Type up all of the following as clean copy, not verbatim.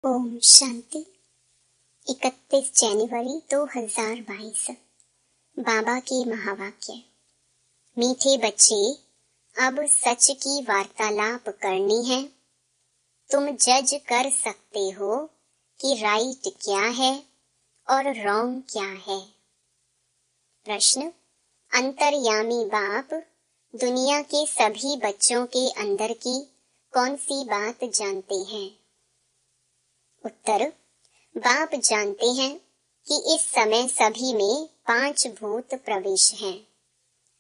ओम शांति। 31 जनवरी 2022। बाबा के महावाक्य। मीठे बच्चे, अब सच की वार्तालाप करनी है। तुम जज कर सकते हो कि राइट क्या है और रॉन्ग क्या है। प्रश्न। अंतर्यामी बाप दुनिया के सभी बच्चों के अंदर की कौन सी बात जानते हैं? उत्तर। बाप जानते हैं कि इस समय सभी में 5 भूत प्रवेश हैं।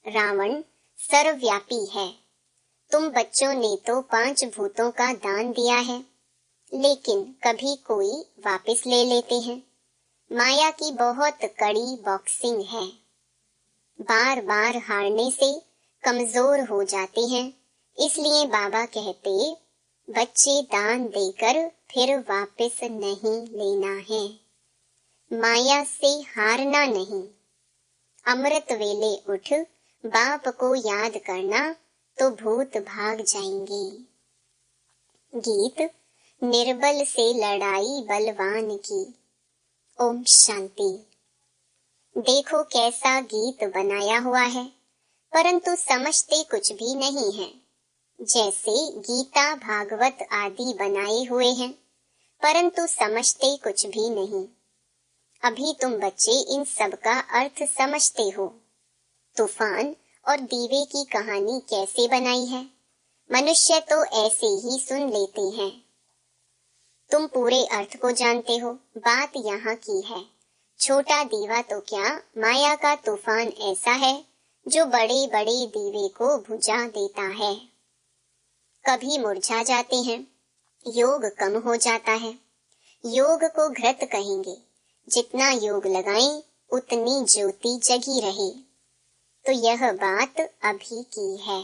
रावण सर्वव्यापी है। तुम बच्चों ने तो 5 भूतों का दान दिया है, लेकिन कभी कोई वापस ले लेते हैं। माया की बहुत कड़ी बॉक्सिंग है। बार बार हारने से कमजोर हो जाते हैं। इसलिए बाबा कहते, बच्चे दान देकर फिर वापस नहीं लेना है। माया से हारना नहीं। अमृत वेले उठ बाप को याद करना तो भूत भाग जाएंगे। गीत। निर्बल से लड़ाई बलवान की। ओम शांति। देखो कैसा गीत बनाया हुआ है, परंतु समझते कुछ भी नहीं है। जैसे गीता भागवत आदि बनाए हुए हैं, परंतु समझते कुछ भी नहीं। अभी तुम बच्चे इन सब का अर्थ समझते हो। तूफान और दीवे की कहानी कैसे बनाई है, मनुष्य तो ऐसे ही सुन लेते हैं। तुम पूरे अर्थ को जानते हो। बात यहाँ की है, छोटा दीवा तो क्या, माया का तूफान ऐसा है जो बड़े बड़े दीवे को बुझा देता है। कभी मुरझा जाते हैं, योग कम हो जाता है। योग को घृत कहेंगे। जितना योग लगाएं उतनी ज्योति जगी रहे। तो यह बात अभी की है।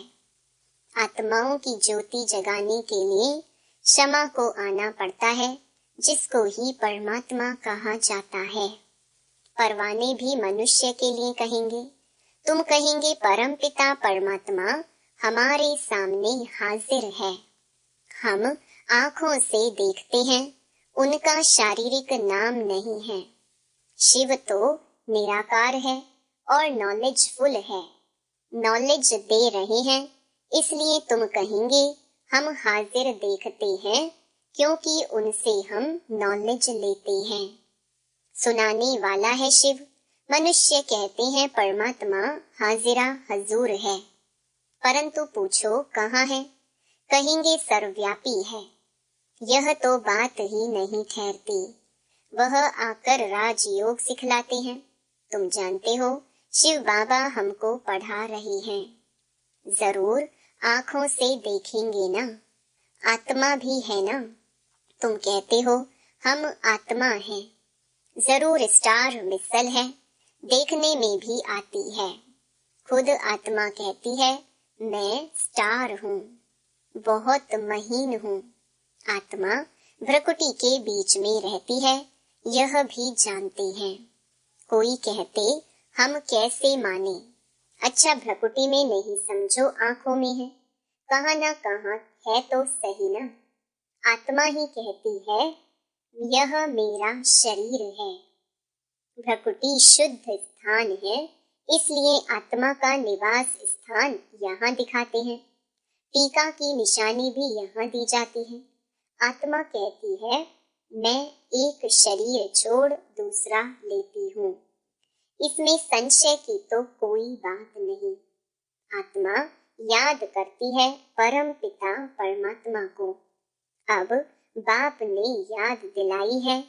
आत्माओं की ज्योति जगाने के लिए क्षमा को आना पड़ता है, जिसको ही परमात्मा कहा जाता है। परवाने भी मनुष्य के लिए कहेंगे। तुम कहेंगे परमपिता परमात्मा हमारे सामने हाजिर है। हम आंखों से देखते हैं, उनका शारीरिक नाम नहीं है। शिव तो निराकार है और नॉलेजफुल है। नॉलेज दे रहे हैं, इसलिए तुम कहेंगे हम हाजिर देखते हैं, क्योंकि उनसे हम नॉलेज लेते हैं। सुनाने वाला है शिव। मनुष्य कहते हैं परमात्मा हाजिरा हजूर है, परंतु पूछो कहाँ है, कहेंगे सर्वव्यापी है। यह तो बात ही नहीं ठहरती। वह आकर राजयोग सिखलाते हैं। तुम जानते हो शिव बाबा हमको पढ़ा रहे हैं। जरूर आंखों से देखेंगे ना, आत्मा भी है ना। तुम कहते हो हम आत्मा हैं। जरूर स्टार मिसल है, देखने में भी आती है। खुद आत्मा कहती है मैं स्टार हूँ, बहुत महीन हूँ। आत्मा भ्रकुटी के बीच में रहती है, यह भी जानते हैं। कोई कहते हम कैसे माने। अच्छा, भ्रकुटी में नहीं समझो, आंखों में है। कहाँ ना कहाँ है तो सही ना। आत्मा ही कहती है यह मेरा शरीर है। भ्रकुटी शुद्ध स्थान है, इसलिए आत्मा का निवास स्थान यहाँ दिखाते हैं। टीका की निशानी भी यहाँ दी जाती है। आत्मा कहती है मैं एक शरीर छोड़ दूसरा लेती हूँ। इसमें संशय की तो कोई बात नहीं। आत्मा याद करती है परम पिता परमात्मा को। अब बाप ने याद दिलाई है,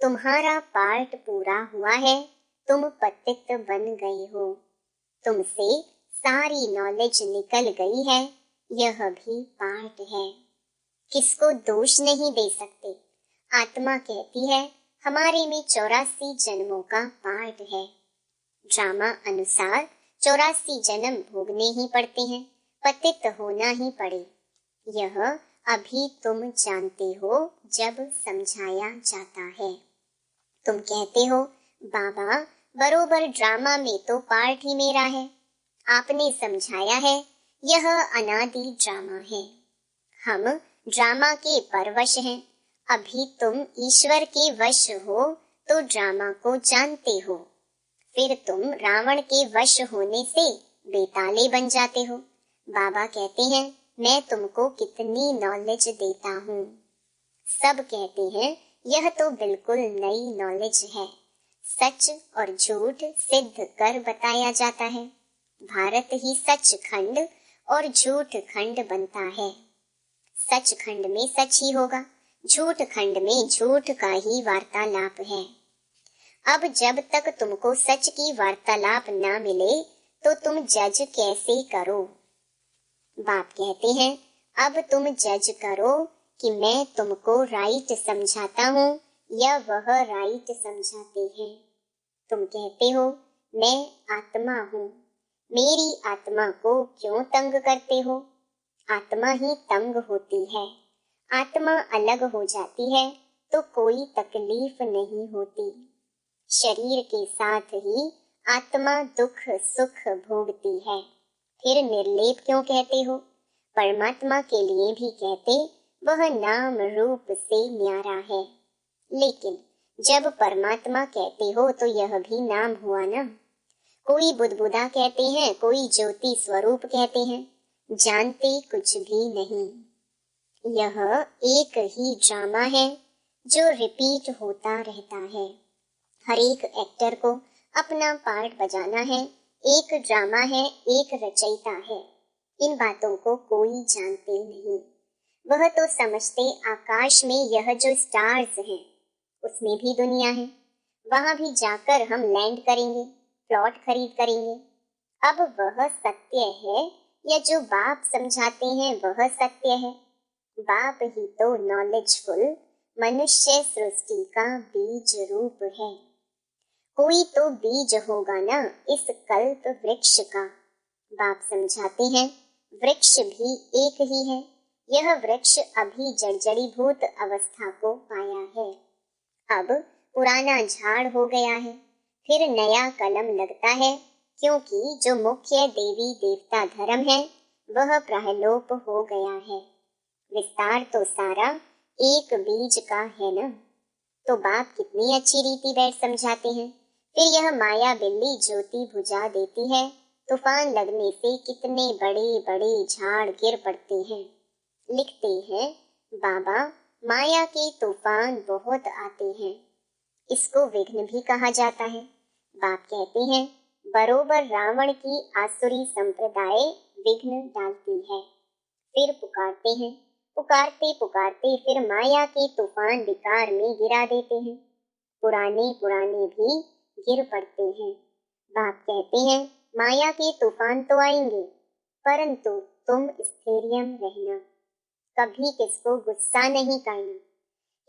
तुम्हारा पार्ट पूरा हुआ है, तुम पतित बन गए हो। तुमसे सारी नॉलेज निकल गई है, यह भी पार्ट है। किसको दोष नहीं दे सकते। आत्मा कहती है हमारे में 84 जन्मों का पार्ट है। ड्रामा अनुसार 84 जन्म भोगने ही पड़ते हैं, पतित होना ही पड़े। यह अभी तुम जानते हो जब समझाया जाता है। तुम कहते हो बाबा बरोबर ड्रामा में तो पार्ट ही मेरा है। आपने समझाया है यह अनादि ड्रामा है। हम ड्रामा के परवश हैं अभी तुम ईश्वर के वश हो तो ड्रामा को जानते हो, फिर तुम रावण के वश होने से बेताले बन जाते हो। बाबा कहते हैं मैं तुमको कितनी नॉलेज देता हूँ। सब कहते हैं यह तो बिल्कुल नई नॉलेज है। सच और झूठ सिद्ध कर बताया जाता है। भारत ही सच खंड और झूठ खंड बनता है। सच खंड में सच ही होगा, झूठ खंड में झूठ का ही वार्तालाप है। अब जब तक तुमको सच की वार्तालाप ना मिले तो तुम जज कैसे करो। बाप कहते हैं अब तुम जज करो कि मैं तुमको राइट समझाता हूँ या वह राइट समझाते हैं। तुम कहते हो मैं आत्मा हूँ, मेरी आत्मा को क्यों तंग करते हो। आत्मा ही तंग होती है। आत्मा अलग हो जाती है तो कोई तकलीफ नहीं होती। शरीर के साथ ही आत्मा दुख सुख भोगती है। फिर निर्लेप क्यों कहते हो। परमात्मा के लिए भी कहते वह नाम रूप से न्यारा है। लेकिन जब परमात्मा कहते हो तो यह भी नाम हुआ ना। कोई बुदबुदा कहते हैं, कोई ज्योति स्वरूप कहते हैं, जानते कुछ भी नहीं। यह एक ही ड्रामा है जो रिपीट होता रहता है। हर एक एक्टर को अपना पार्ट बजाना है। एक ड्रामा है, एक रचयिता है। इन बातों को कोई जानते नहीं। वह तो समझते आकाश में यह जो स्टार्स हैं उसमें भी दुनिया है, वहां भी जाकर हम लैंड करेंगे, प्लॉट खरीद करेंगे। अब वह सत्य है या जो बाप समझाते हैं वह सत्य है। बाप ही तो नॉलेजफुल मनुष्य सृष्टि का बीज रूप है। कोई तो बीज होगा ना इस कल्प वृक्ष का। बाप समझाते हैं वृक्ष भी एक ही है। यह वृक्ष अभी जर्जरीभूत अवस्था को पाया है। अब पुराना झाड़ हो गया है, फिर नया कलम लगता है, क्योंकि जो मुख्य देवी देवता धर्म है वह प्रहलोप हो गया है। विस्तार तो सारा एक बीज का है ना। तो बाप कितनी अच्छी रीति बैठ समझाते हैं। फिर यह माया बिल्ली ज्योति बुझा देती है। तूफान लगने से कितने बड़े बड़े झाड़ गिर पड़ते हैं। लिखते हैं बाबा माया के तूफान बहुत आते हैं, इसको विघ्न भी कहा जाता है। बाप कहते हैं बरोबर रावण की आसुरी संप्रदाय विघ्न डालती है। फिर पुकारते हैं, पुकारते पुकारते फिर माया के तूफान विकार में गिरा देते हैं। पुराने पुराने भी गिर पड़ते हैं। बाप कहते हैं माया के तूफान तो आएंगे, परंतु तुम स्थैर्यम रहना, कभी किसको गुस्सा नहीं करना।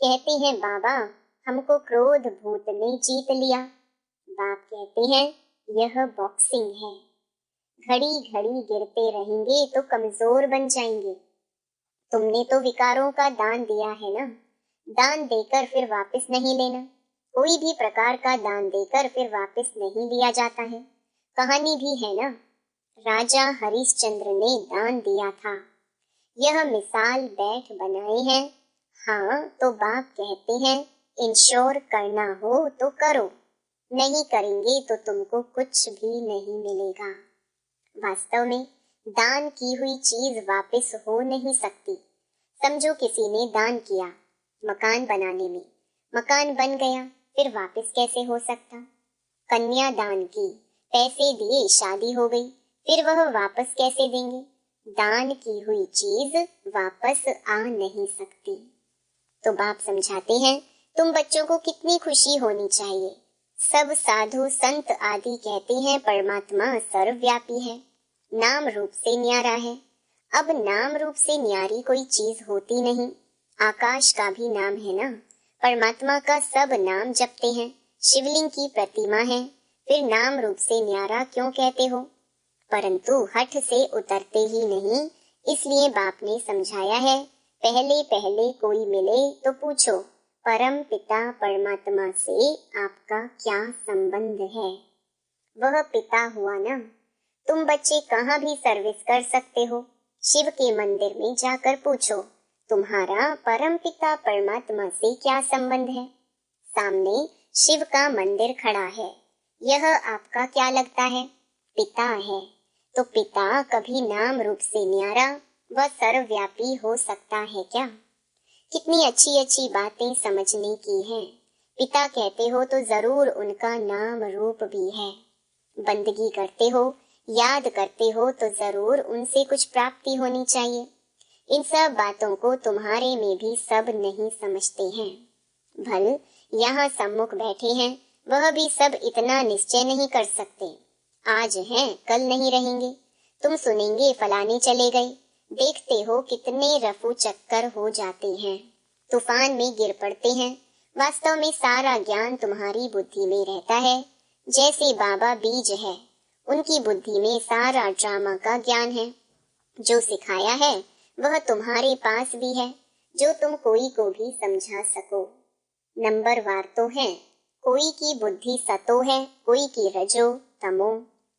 कहते हैं बाबा हमको क्रोध भूत ने जीत लिया। बाप कहते हैं यह बॉक्सिंग है, घड़ी घड़ी गिरते रहेंगे तो कमजोर बन जाएंगे। तुमने तो विकारों का दान दिया है ना, दान देकर फिर वापस नहीं लेना। कोई भी प्रकार का दान देकर फिर वापस नहीं लिया जाता है। कहानी भी है ना, राजा हरिश्चंद्र ने दान दिया था। यह मिसाल बैठ बनाए हैं। हाँ तो बाप कहते हैं इंश्योर करना हो तो करो, नहीं करेंगे तो तुमको कुछ भी नहीं मिलेगा। वास्तव में दान की हुई चीज वापस हो नहीं सकती। समझो किसी ने दान किया मकान बनाने में, मकान बन गया, फिर वापस कैसे हो सकता। कन्या दान की, पैसे दिए, शादी हो गई, फिर वह वापस कैसे देंगे। दान की हुई चीज वापस आ नहीं सकती। तो बाप समझाते हैं तुम बच्चों को कितनी खुशी होनी चाहिए। सब साधु संत आदि कहते हैं परमात्मा सर्वव्यापी है, नाम रूप से न्यारा है। अब नाम रूप से न्यारी कोई चीज होती नहीं। आकाश का भी नाम है ना, परमात्मा का सब नाम जपते हैं। शिवलिंग की प्रतिमा है, फिर नाम रूप से न्यारा क्यों कहते हो। परंतु हठ से उतरते ही नहीं, इसलिए बाप ने समझाया है पहले पहले कोई मिले तो पूछो परम पिता परमात्मा से आपका क्या संबंध है। वह पिता हुआ ना। तुम बच्चे कहाँ भी सर्विस कर सकते हो। शिव के मंदिर में जाकर पूछो तुम्हारा परमपिता परमात्मा से क्या संबंध है? सामने शिव का मंदिर खड़ा है, यह आपका क्या लगता है? पिता है। तो पिता कभी नाम रूप से न्यारा व सर्वव्यापी हो सकता है क्या? कितनी अच्छी अच्छी बातें समझने की हैं। पिता कहते हो तो जरूर उनका नाम रूप भी है। बंदगी करते हो, याद करते हो तो जरूर उनसे कुछ प्राप्ति होनी चाहिए। इन सब बातों को तुम्हारे में भी सब नहीं समझते हैं। भल यहाँ सम्मुख बैठे हैं, वह भी सब इतना निश्चय नहीं कर सकते। आज हैं, कल नहीं रहेंगे। तुम सुनेंगे फलाने चले गए, देखते हो कितने रफू चक्कर हो जाते हैं, तूफान में गिर पड़ते हैं। वास्तव में सारा ज्ञान तुम्हारी बुद्धि में रहता है। जैसे बाबा बीज है, उनकी बुद्धि में सारा ड्रामा का ज्ञान है। जो सिखाया है वह तुम्हारे पास भी है, जो तुम कोई को भी समझा सको। नंबरवार तो है, कोई की बुद्धि सतो है, कोई की रजो तमो।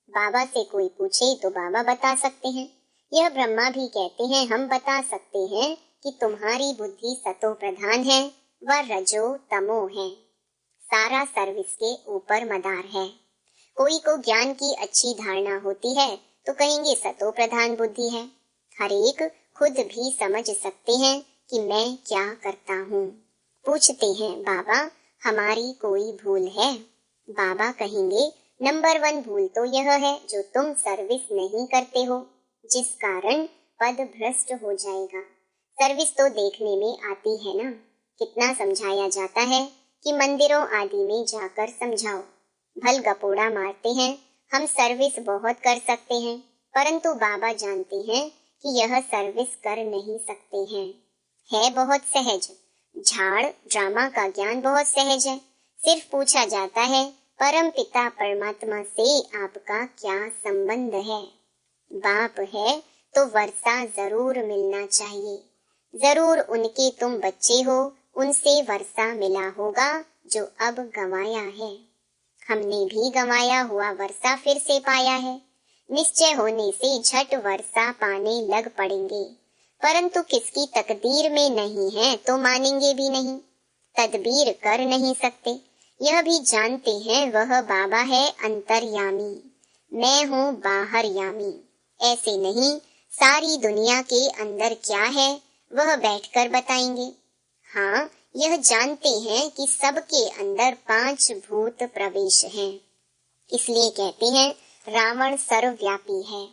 बाबा से कोई पूछे तो बाबा बता सकते हैं। यह ब्रह्मा भी कहते हैं हम बता सकते हैं कि तुम्हारी बुद्धि सतो प्रधान है व रजो तमो है। सारा सर्विस के ऊपर मदार है। कोई को ज्ञान की अच्छी धारणा होती है तो कहेंगे सतो प्रधान बुद्धि है। हर एक खुद भी समझ सकते हैं कि मैं क्या करता हूँ। पूछते हैं बाबा हमारी कोई भूल है? बाबा कहेंगे नंबर 1 भूल तो यह है जो तुम सर्विस नहीं करते हो, जिस कारण पद भ्रष्ट हो जाएगा। सर्विस तो देखने में आती है ना। कितना समझाया जाता है कि मंदिरों आदि में जाकर समझाओ। भल गपोड़ा मारते हैं, हम सर्विस बहुत कर सकते हैं, परंतु बाबा जानते हैं कि यह सर्विस कर नहीं सकते हैं। है बहुत सहज। झाड़ ड्रामा का ज्ञान बहुत सहज है। सिर्फ पूछा जाता है परम पिता परमात्मा से आपका क्या संबंध है? बाप है तो वर्षा जरूर मिलना चाहिए। जरूर उनके तुम बच्चे हो, उनसे वर्षा मिला होगा जो अब गंवाया है। हमने भी गंवाया हुआ वर्षा फिर से पाया है। निश्चय होने से झट वर्षा पाने लग पड़ेंगे, परंतु किसकी तकदीर में नहीं है तो मानेंगे भी नहीं, तदबीर कर नहीं सकते। यह भी जानते हैं वह बाबा है अंतर्यामी, मैं हूँ बाहर यामी। ऐसे नहीं, सारी दुनिया के अंदर क्या है वह बैठकर बताएंगे। हाँ, यह जानते हैं कि सबके अंदर 5 भूत प्रवेश हैं। इसलिए कहते हैं रावण सर्वव्यापी है।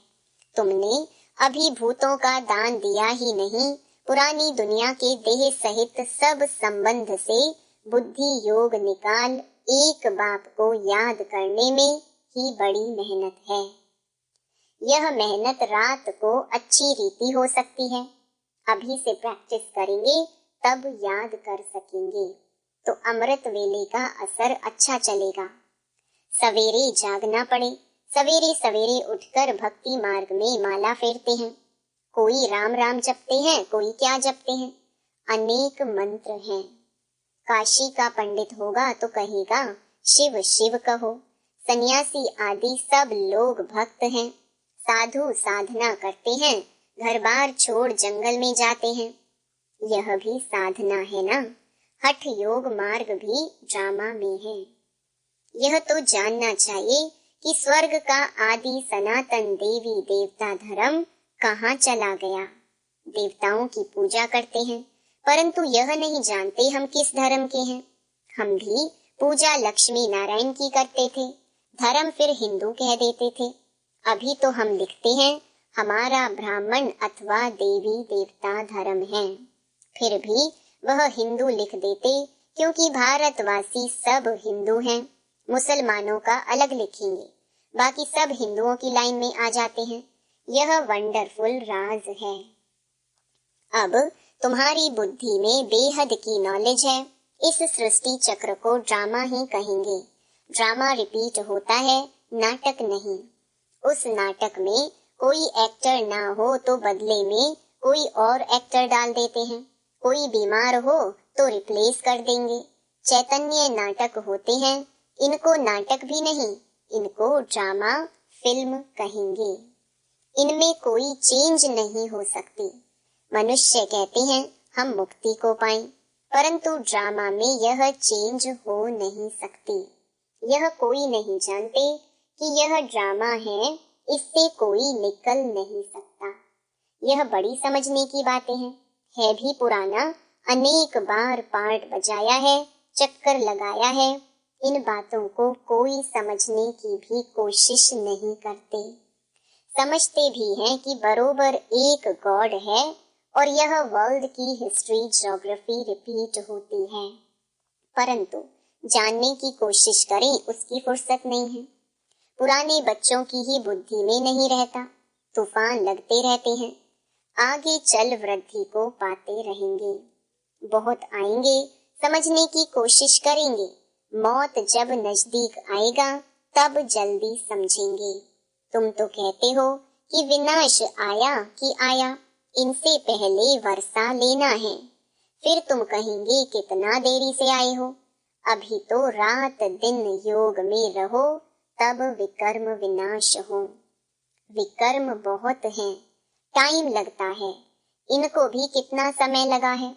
तुमने अभी भूतों का दान दिया ही नहीं, पुरानी दुनिया के देह सहित सब संबंध से बुद्धि योग निकाल एक बाप को याद करने में ही बड़ी मेहनत है। यह मेहनत रात को अच्छी रीति हो सकती है। अभी से प्रैक्टिस करेंगे तब याद कर सकेंगे तो अमृत वेले का असर अच्छा चलेगा। सवेरे जागना पड़े, सवेरे सवेरे उठकर भक्ति मार्ग में माला फेरते हैं। कोई राम राम जपते हैं, कोई क्या जपते हैं, अनेक मंत्र हैं। काशी का पंडित होगा तो कहेगा शिव शिव कहो। सन्यासी आदि सब लोग भक्त हैं। साधु साधना करते हैं, घर बार छोड़ जंगल में जाते हैं। यह भी साधना है ना। हठ योग मार्ग भी ड्रामा में है। यह तो जानना चाहिए कि स्वर्ग का आदि सनातन देवी देवता धर्म कहाँ चला गया। देवताओं की पूजा करते हैं, परंतु यह नहीं जानते हम किस धर्म के हैं। हम भी पूजा लक्ष्मी नारायण की करते थे, धर्म फिर हिंदू कह देते थे। अभी तो हम लिखते हैं हमारा ब्राह्मण अथवा देवी देवता धर्म है, फिर भी वह हिंदू लिख देते क्योंकि भारतवासी सब हिंदू हैं। मुसलमानों का अलग लिखेंगे, बाकी सब हिंदुओं की लाइन में आ जाते हैं। यह वंडरफुल राज है। अब तुम्हारी बुद्धि में बेहद की नॉलेज है। इस सृष्टि चक्र को ड्रामा ही कहेंगे। ड्रामा रिपीट होता है, नाटक नहीं। उस नाटक में कोई एक्टर ना हो तो बदले में कोई और एक्टर डाल देते हैं। कोई बीमार हो तो रिप्लेस कर देंगे। चैतन्य नाटक होते हैं। इनको नाटक भी नहीं, इनको ड्रामा फिल्म कहेंगे। इनमें कोई चेंज नहीं हो सकती। मनुष्य कहते हैं हम मुक्ति को पाएं, परंतु ड्रामा में यह चेंज हो नहीं सकती। यह कोई नहीं जानते कि यह ड्रामा है, इससे कोई निकल नहीं सकता। यह बड़ी समझने की बातें हैं, है भी पुराना, अनेक बार पार्ट बजाया है, चक्कर लगाया है। इन बातों को कोई समझने की भी कोशिश नहीं करते। समझते भी हैं कि बरोबर एक गॉड है और यह वर्ल्ड की हिस्ट्री ज्योग्राफी रिपीट होती है, परंतु जानने की कोशिश करें उसकी फुर्सत नहीं है। पुराने बच्चों की ही बुद्धि में नहीं रहता, तूफान लगते रहते हैं, आगे चल वृद्धि को पाते रहेंगे। बहुत आएंगे, समझने की कोशिश करेंगे, मौत जब नजदीक आएगा तब जल्दी समझेंगे। तुम तो कहते हो कि विनाश आया कि आया, इनसे पहले वर्षा लेना है, फिर तुम कहेंगे कितना देरी से आए हो। अभी तो रात दिन योग में रहो, तब विकर्म विनाश हो। विकर्म बहुत हैं, टाइम लगता है, इनको भी कितना समय लगा है।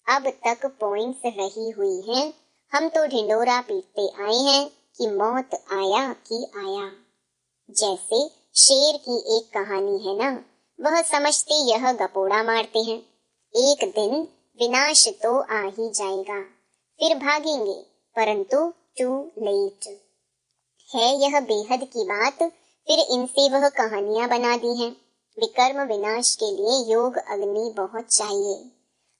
अब तक पॉइंट्स रही हुई हैं, हम तो ढिंडोरा पीटते आए हैं कि मौत आया कि आया। जैसे शेर की एक कहानी है ना, वह समझते यह गपोड़ा मारते हैं, एक दिन विनाश तो आ ही जाएगा, फिर भागेंगे, परंतु टू लेट है यह बेहद की बात। फिर इनसे वह कहानियां बना दी हैं। विकर्म विनाश के लिए योग अग्नि बहुत चाहिए।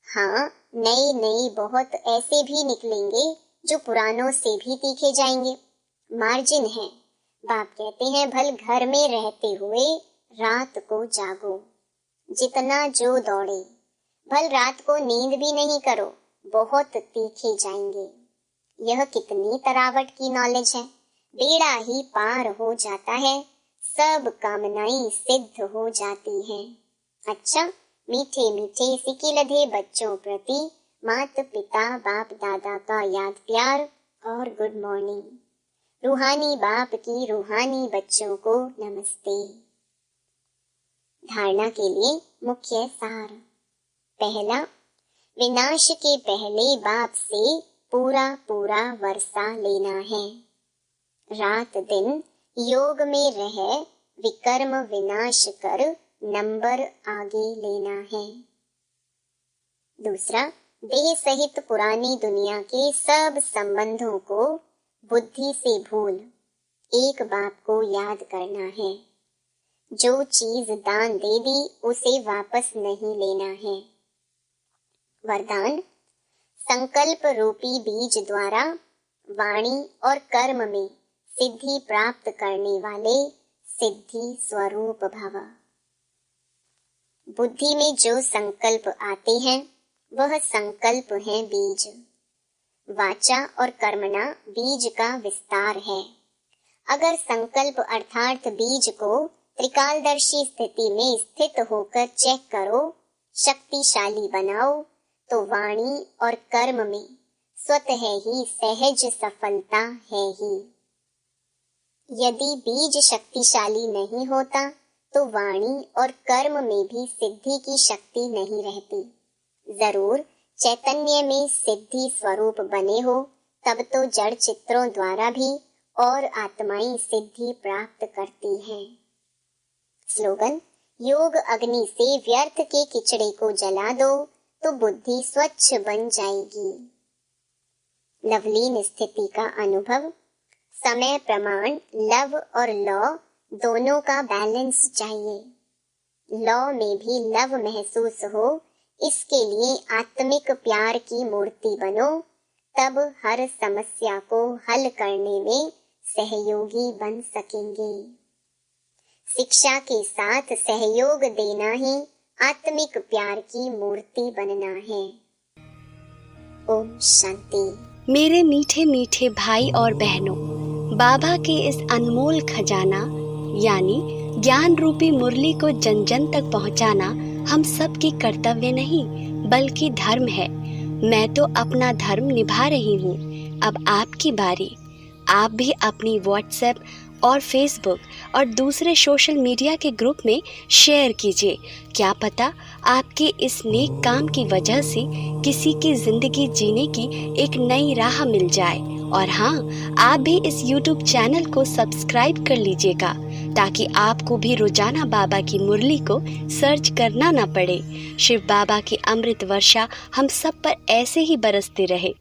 हाँ, नए नए बहुत ऐसे भी निकलेंगे जो पुरानों से भी तीखे जाएंगे। मार्जिन है। बाप कहते हैं भल घर में रहते हुए रात को जागो, जितना जो दौड़े, भल रात को नींद भी नहीं करो, बहुत तीखे जाएंगे। यह कितनी तरावट की नॉलेज है, बेड़ा ही पार हो जाता है, सब कामनाएं सिद्ध हो जाती हैं। अच्छा, मीठे मीठे सिकिलधे बच्चों प्रति माता पिता बाप दादा का याद प्यार और गुड मॉर्निंग। रूहानी बाप की रूहानी बच्चों को नमस्ते। धारणा के लिए मुख्य सार। पहला, विनाश के पहले बाप से पूरा पूरा वर्षा लेना है। रात दिन योग में रह विकर्म विनाश कर नंबर आगे लेना है। दूसरा, देह सहित पुरानी दुनिया के सब संबंधों को बुद्धि से भूल एक बाप को याद करना है। जो चीज दान दे दी उसे वापस नहीं लेना है। वरदान, संकल्प रूपी बीज द्वारा वाणी और कर्म में सिद्धि प्राप्त करने वाले सिद्धि स्वरूप भव। बुद्धि में जो संकल्प आते हैं वह संकल्प है बीज। वाचा और कर्मणा बीज का विस्तार है। अगर संकल्प अर्थात बीज को त्रिकालदर्शी स्थिति में स्थित होकर चेक करो, शक्तिशाली बनाओ, तो वाणी और कर्म में स्वतः ही सहज सफलता है ही। यदि बीज शक्तिशाली नहीं होता तो वाणी और कर्म में भी सिद्धि की शक्ति नहीं रहती। जरूर चैतन्य में सिद्धि स्वरूप बने हो, तब तो जड़ चित्रों द्वारा भी और आत्माएं सिद्धि प्राप्त करती हैं। स्लोगन, योग अग्नि से व्यर्थ के किचड़े को जला दो तो बुद्धि स्वच्छ बन जाएगी। लवलीन स्थिति का अनुभव। समय प्रमाण लव और लॉ दोनों का बैलेंस चाहिए। लॉ में भी लव महसूस हो, इसके लिए आत्मिक प्यार की मूर्ति बनो, तब हर समस्या को हल करने में सहयोगी बन सकेंगे। शिक्षा के साथ सहयोग देना ही आत्मिक प्यार की मूर्ति बनना है। ओम शांति। मेरे मीठे मीठे भाई और बहनों, बाबा के इस अनमोल खजाना यानी ज्ञान रूपी मुरली को जन जन तक पहुंचाना हम सब की कर्तव्य नहीं बल्कि धर्म है। मैं तो अपना धर्म निभा रही हूँ, अब आपकी बारी। आप भी अपनी व्हाट्सएप और फेसबुक और दूसरे सोशल मीडिया के ग्रुप में शेयर कीजिए। क्या पता आपके इस नेक काम की वजह से किसी की ज़िंदगी जीने की एक नई राह मिल जाए। और हाँ, आप भी इस YouTube चैनल को सब्सक्राइब कर लीजिएगा ताकि आपको भी रोजाना बाबा की मुरली को सर्च करना ना पड़े। शिव बाबा की अमृत वर्षा हम सब पर ऐसे ही बरसते रहे।